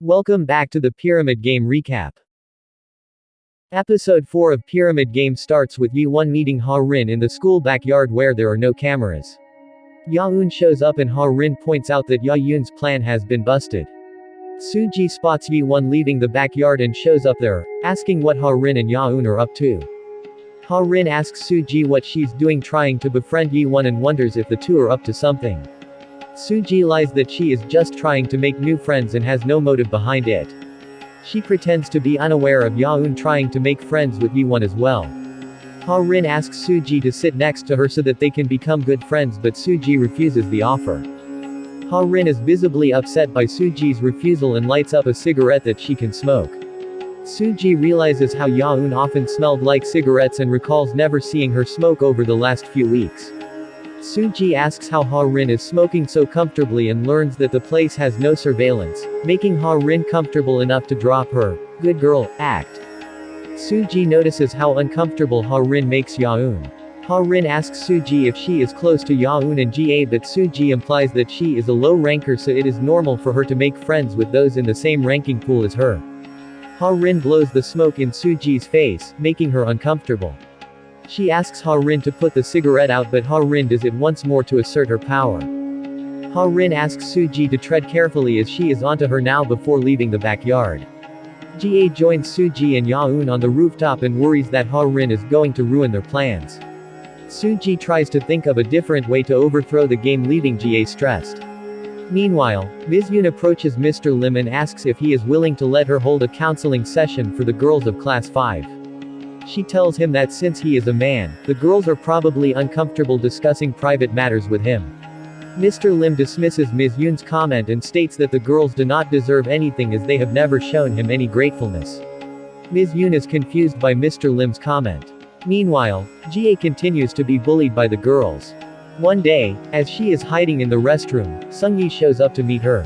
Welcome back to the Pyramid Game recap. Episode 4 of Pyramid Game starts with Ja-eun meeting Ha-rin in the school backyard where there are no cameras. Ja-eun shows up and Ha-rin points out that Ja-eun's plan has been busted. Soo-ji spots Ja-eun leaving the backyard and shows up there, asking what Ha-rin and Ja-eun are up to. Ha-rin asks Soo-ji what she's doing trying to befriend Ja-eun and wonders if the two are up to something. Soo-ji lies that she is just trying to make new friends and has no motive behind it. She pretends to be unaware of Ja-eun trying to make friends with Ja-eun as well. Ha-rin asks Soo-ji to sit next to her so that they can become good friends, but Soo-ji refuses the offer. Ha-rin is visibly upset by Soo-ji's refusal and lights up a cigarette that she can smoke. Soo-ji realizes how Ja-eun often smelled like cigarettes and recalls never seeing her smoke over the last few weeks. Soo-ji asks how Ha-rin is smoking so comfortably and learns that the place has no surveillance, making Ha-rin comfortable enough to drop her "good girl" act. Soo-ji notices how uncomfortable Ha-rin makes Ja-eun. Ha-rin asks Soo-ji if she is close to Ja-eun and Ja, but Soo-ji implies that she is a low ranker, so it is normal for her to make friends with those in the same ranking pool as her. Ha-rin blows the smoke in Soo-ji's face, making her uncomfortable. She asks Ha-rin to put the cigarette out, but Ha-rin does it once more to assert her power. Ha-rin asks Soo-ji to tread carefully as she is onto her now before leaving the backyard. Ja joins Soo-ji and Ja-eun on the rooftop and worries that Ha-rin is going to ruin their plans. Soo-ji tries to think of a different way to overthrow the game, leaving Ja stressed. Meanwhile, Ms. Yoon approaches Mr. Lim and asks if he is willing to let her hold a counseling session for the girls of Class 5. She tells him that since he is a man, the girls are probably uncomfortable discussing private matters with him. Mr. Lim dismisses Ms. Yoon's comment and states that the girls do not deserve anything as they have never shown him any gratefulness. Ms. Yoon is confused by Mr. Lim's comment. Meanwhile, Ja continues to be bullied by the girls. One day, as she is hiding in the restroom, Sung-yi shows up to meet her.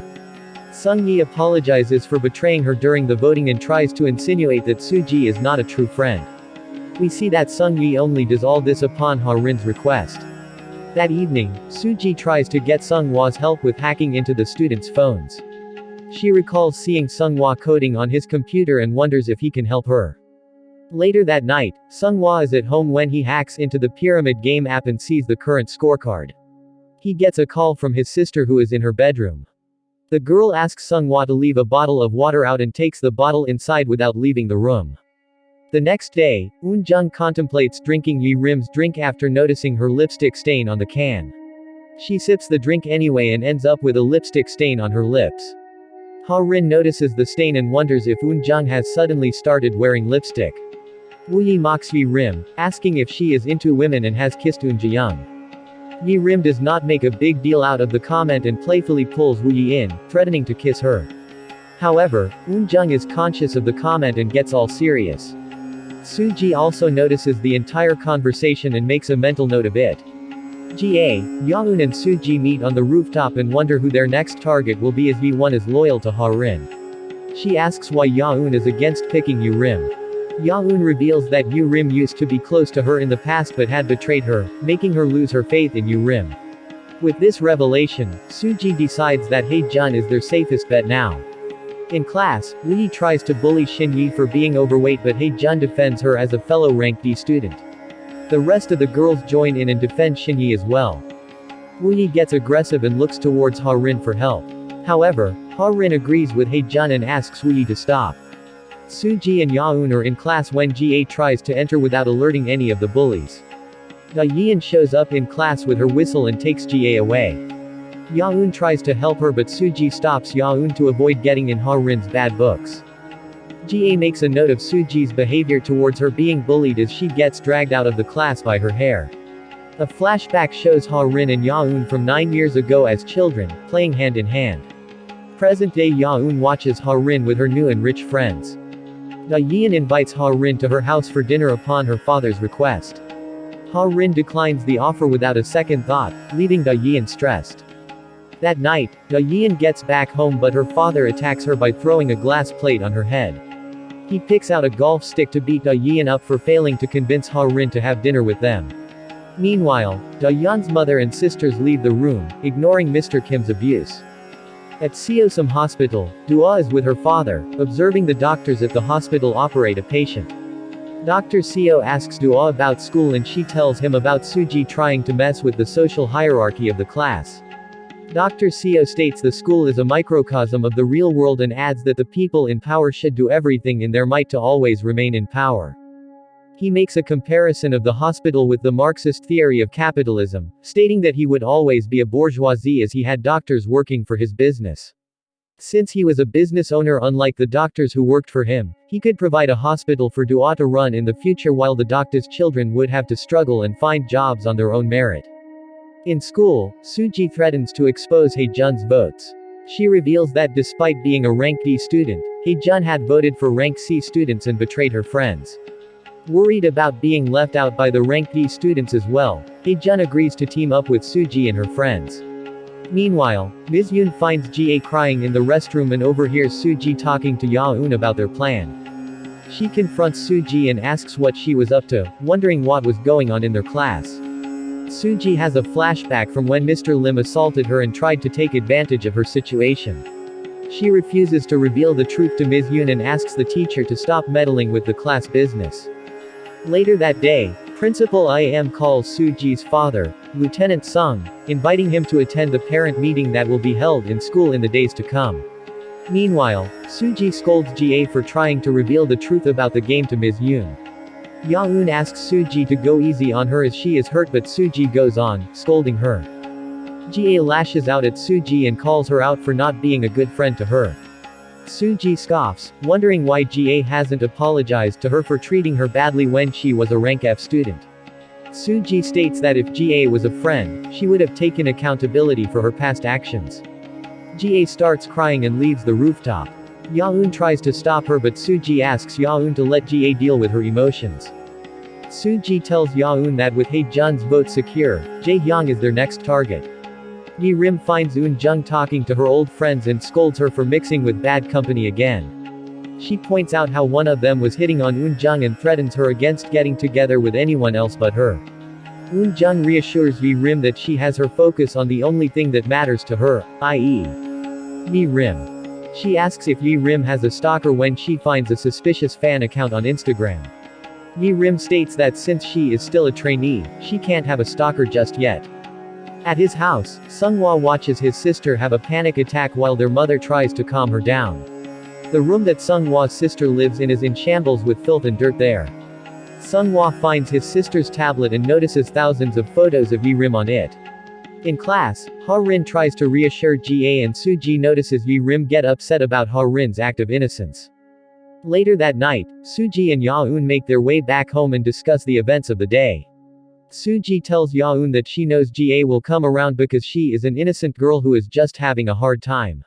Sung-yi apologizes for betraying her during the voting and tries to insinuate that Soo-ji is not a true friend. We see that Sung-yi only does all this upon Ha-rin's request. That evening, Soo-ji tries to get Sung-hwa's help with hacking into the students' phones. She recalls seeing Sung-hwa coding on his computer and wonders if he can help her. Later that night, Sung-hwa is at home when he hacks into the Pyramid Game app and sees the current scorecard. He gets a call from his sister who is in her bedroom. The girl asks Sung-hwa to leave a bottle of water out and takes the bottle inside without leaving the room. The next day, Eun-jung contemplates drinking Yi-rim's drink after noticing her lipstick stain on the can. She sips the drink anyway and ends up with a lipstick stain on her lips. Ha-rin notices the stain and wonders if Eun-jung has suddenly started wearing lipstick. Woo-yi mocks Yi-rim, asking if she is into women and has kissed Eun-jung. Yi-rim does not make a big deal out of the comment and playfully pulls Woo-yi in, threatening to kiss her. However, Eun-jung is conscious of the comment and gets all serious. Soo-ji also notices the entire conversation and makes a mental note of it. Ja-eun and Soo-ji meet on the rooftop and wonder who their next target will be as Ja-eun is loyal to Ha-rin. She asks why Ja-eun is against picking Ja-rim. Ja-eun reveals that Ja-rim used to be close to her in the past but had betrayed her, making her lose her faith in Ja-rim. With this revelation, Soo-ji decides that Hae-jun is their safest bet now. In class, Woo-yi tries to bully Shin-yi for being overweight, but Hae-jun defends her as a fellow rank D student. The rest of the girls join in and defend Shin-yi as well. Woo-yi gets aggressive and looks towards Ha-rin for help. However, Ha-rin agrees with Hae-jun and asks Woo-yi to stop. Soo-ji and Ja-eun are in class when Ja tries to enter without alerting any of the bullies. Ja-eun shows up in class with her whistle and takes Ja away. Ja-eun tries to help her, but Soo-ji stops Ja-eun to avoid getting in Ha-rin's bad books. Ja makes a note of Soo-ji's behavior towards her being bullied as she gets dragged out of the class by her hair. A flashback shows Ha-rin and Ja-eun from 9 years ago as children, playing hand in hand. Present-day Ja-eun watches Ha-rin with her new and rich friends. Ja-eun invites Ha-rin to her house for dinner upon her father's request. Ha-rin declines the offer without a second thought, leaving Ja-eun stressed. That night, Ja-eun gets back home but her father attacks her by throwing a glass plate on her head. He picks out a golf stick to beat Ja-eun up for failing to convince Ha-rin to have dinner with them. Meanwhile, Ja-eun's mother and sisters leave the room, ignoring Mr. Kim's abuse. At Seosum Hospital, Dua is with her father, observing the doctors at the hospital operate a patient. Dr. Seo asks Dua about school and she tells him about Soo-ji trying to mess with the social hierarchy of the class. Dr. Seo states the school is a microcosm of the real world and adds that the people in power should do everything in their might to always remain in power. He makes a comparison of the hospital with the Marxist theory of capitalism, stating that he would always be a bourgeoisie as he had doctors working for his business. Since he was a business owner unlike the doctors who worked for him, he could provide a hospital for Dua to run in the future while the doctor's children would have to struggle and find jobs on their own merit. In school, Soo-ji threatens to expose Ha-jun's votes. She reveals that despite being a rank D student, Ha-jun had voted for rank C students and betrayed her friends. Worried about being left out by the rank D students as well, Ha-jun agrees to team up with Soo-ji and her friends. Meanwhile, Ms. Yoon finds Ja crying in the restroom and overhears Soo-ji talking to Ja-eun about their plan. She confronts Soo-ji and asks what she was up to, wondering what was going on in their class. Soo-ji has a flashback from when Mr. Lim assaulted her and tried to take advantage of her situation. She refuses to reveal the truth to Ms. Yoon and asks the teacher to stop meddling with the class business. Later that day, Principal Im calls Soo-ji's father, Lieutenant Sung, inviting him to attend the parent meeting that will be held in school in the days to come. Meanwhile, Soo-ji scolds Ja for trying to reveal the truth about the game to Ms. Yoon. Ja-eun asks Soo-ji to go easy on her as she is hurt, but Soo-ji goes on, scolding her. Ja lashes out at Soo-ji and calls her out for not being a good friend to her. Soo-ji scoffs, wondering why Ja hasn't apologized to her for treating her badly when she was a rank F student. Soo-ji states that if Ja was a friend, she would have taken accountability for her past actions. Ja starts crying and leaves the rooftop. Ja-eun tries to stop her, but Soo-ji asks Ja-eun to let Ja deal with her emotions. Soo-ji tells Ja-eun that with Ha-jun's vote secure, Jae-hyung is their next target. Yi-rim finds Eun-jung talking to her old friends and scolds her for mixing with bad company again. She points out how one of them was hitting on Eun-jung and threatens her against getting together with anyone else but her. Eun-jung reassures Yi-rim that she has her focus on the only thing that matters to her, i.e. Yi-rim. She asks if Yi-rim has a stalker when she finds a suspicious fan account on Instagram. Yi-rim states that since she is still a trainee, she can't have a stalker just yet. At his house, Sung-hwa watches his sister have a panic attack while their mother tries to calm her down. The room that Sung-hwa's sister lives in is in shambles with filth and dirt there. Sung-hwa finds his sister's tablet and notices thousands of photos of Yi-rim on it. In class, Ha-rin tries to reassure Ja and Soo-ji notices Yi-rim get upset about Ha-rin's act of innocence. Later that night, Soo-ji and Ja-eun make their way back home and discuss the events of the day. Soo-ji tells Ja-eun that she knows Ja will come around because she is an innocent girl who is just having a hard time.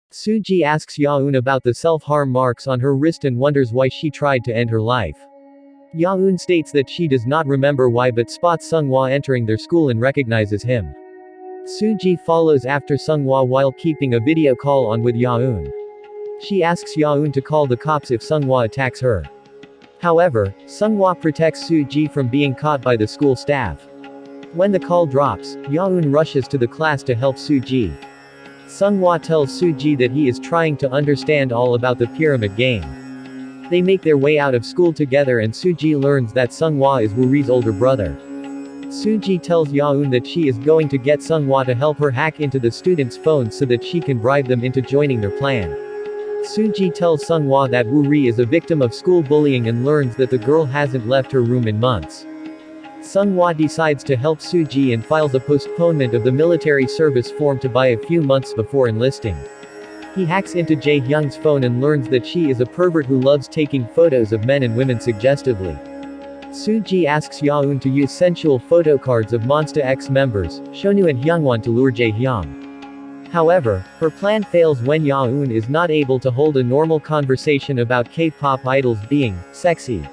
Soo-ji asks Ja-eun about the self-harm marks on her wrist and wonders why she tried to end her life. Ja-eun states that she does not remember why but spots Sung-hwa entering their school and recognizes him. Soo-ji follows after Sung-hwa while keeping a video call on with Ja-eun. She asks Ja-eun to call the cops if Sung-hwa attacks her. However, Sung-hwa protects Soo-ji from being caught by the school staff. When the call drops, Ja-eun rushes to the class to help Soo-ji. Sung-hwa tells Soo-ji that he is trying to understand all about the pyramid game. They make their way out of school together and Soo-ji learns that Sung-hwa is Woo-ri's older brother. Soo-ji tells Ja-eun that she is going to get Sung-hwa to help her hack into the students' phones so that she can bribe them into joining their plan. Soo-ji tells Sung-hwa that Woo-ri is a victim of school bullying and learns that the girl hasn't left her room in months. Sung-hwa decides to help Soo-ji and files a postponement of the military service form to buy a few months before enlisting. He hacks into Jae-hyung's phone and learns that she is a pervert who loves taking photos of men and women suggestively. Soo-ji asks Ja-eun to use sensual photo cards of Monsta X members, Shonu and Hyungwon to lure Jae-hyung. However, her plan fails when Ja-eun is not able to hold a normal conversation about K-pop idols being sexy.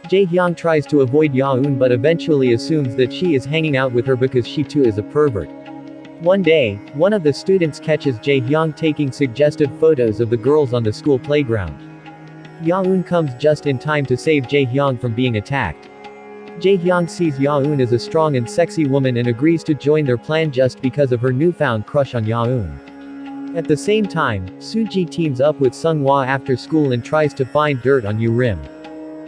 Jae-hyung tries to avoid Ja-eun but eventually assumes that she is hanging out with her because she too is a pervert. One day, one of the students catches Jae-hyung taking suggestive photos of the girls on the school playground. Ja-eun comes just in time to save Jae-hyung from being attacked. Jae-hyung sees Ja-eun as a strong and sexy woman and agrees to join their plan just because of her newfound crush on Ja-eun. At the same time, Soo-ji teams up with Sung-hwa after school and tries to find dirt on Yoo-rim.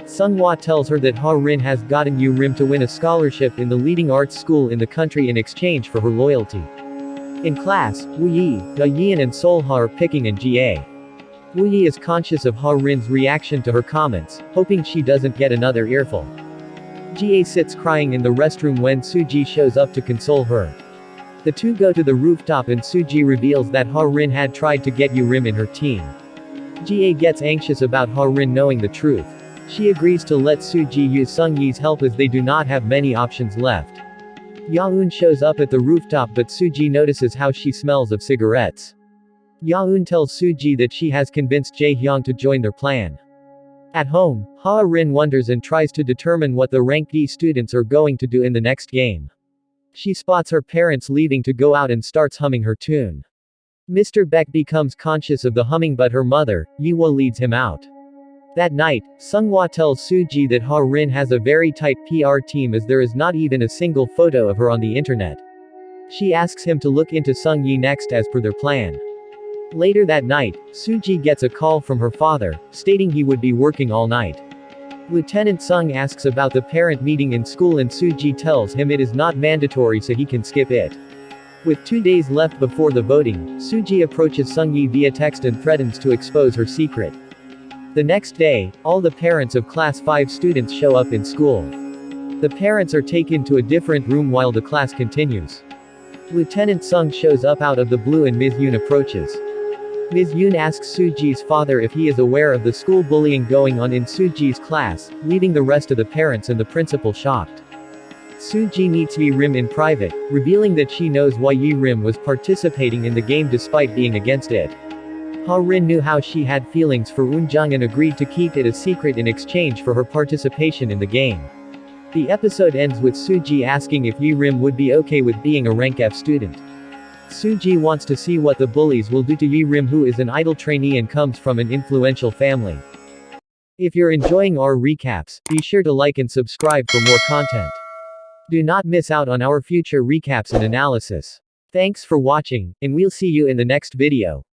Sung-hwa tells her that Ha-rin has gotten Yoo-rim to win a scholarship in the leading arts school in the country in exchange for her loyalty. In class, Woo-yi, Ja-eun and Sol-ha are picking and Ja. Woo-yi is conscious of Ha-rin's reaction to her comments, hoping she doesn't get another earful. Ja sits crying in the restroom when Soo-ji shows up to console her. The two go to the rooftop and Soo-ji reveals that Ha-rin had tried to get Yoo-rim in her team. Ja gets anxious about Ha-rin knowing the truth. She agrees to let Soo-ji use Sung-yi's help as they do not have many options left. Ja-eun shows up at the rooftop but Soo-ji notices how she smells of cigarettes. Ja-eun tells Soo-ji that she has convinced Jae-hyung to join their plan. At home, Ha-rin wonders and tries to determine what the rank D students are going to do in the next game. She spots her parents leaving to go out and starts humming her tune. Mr. Beck becomes conscious of the humming but her mother, Yi-hwa, leads him out. That night, Sung-hwa tells Soo-ji that Ha-rin has a very tight PR team as there is not even a single photo of her on the internet. She asks him to look into Sung-yi next as per their plan. Later that night, Soo-ji gets a call from her father, stating he would be working all night. Lieutenant Sung asks about the parent meeting in school and Soo-ji tells him it is not mandatory so he can skip it. With 2 days left before the voting, Soo-ji approaches Sung-yi via text and threatens to expose her secret. The next day, all the parents of class 5 students show up in school. The parents are taken to a different room while the class continues. Lieutenant Sung shows up out of the blue and Ms. Yoon approaches. Ms. Yoon asks Soo-ji's father if he is aware of the school bullying going on in Soo-ji's class, leaving the rest of the parents and the principal shocked. Soo-ji meets Yi-rim in private, revealing that she knows why Yi-rim was participating in the game despite being against it. Ha-rin knew how she had feelings for Eun-jung and agreed to keep it a secret in exchange for her participation in the game. The episode ends with Soo-ji asking if Yi-rim would be okay with being a rank F student. Soo-ji wants to see what the bullies will do to Yi-rim, who is an idol trainee and comes from an influential family. If you're enjoying our recaps, be sure to like and subscribe for more content. Do not miss out on our future recaps and analysis. Thanks for watching, and we'll see you in the next video.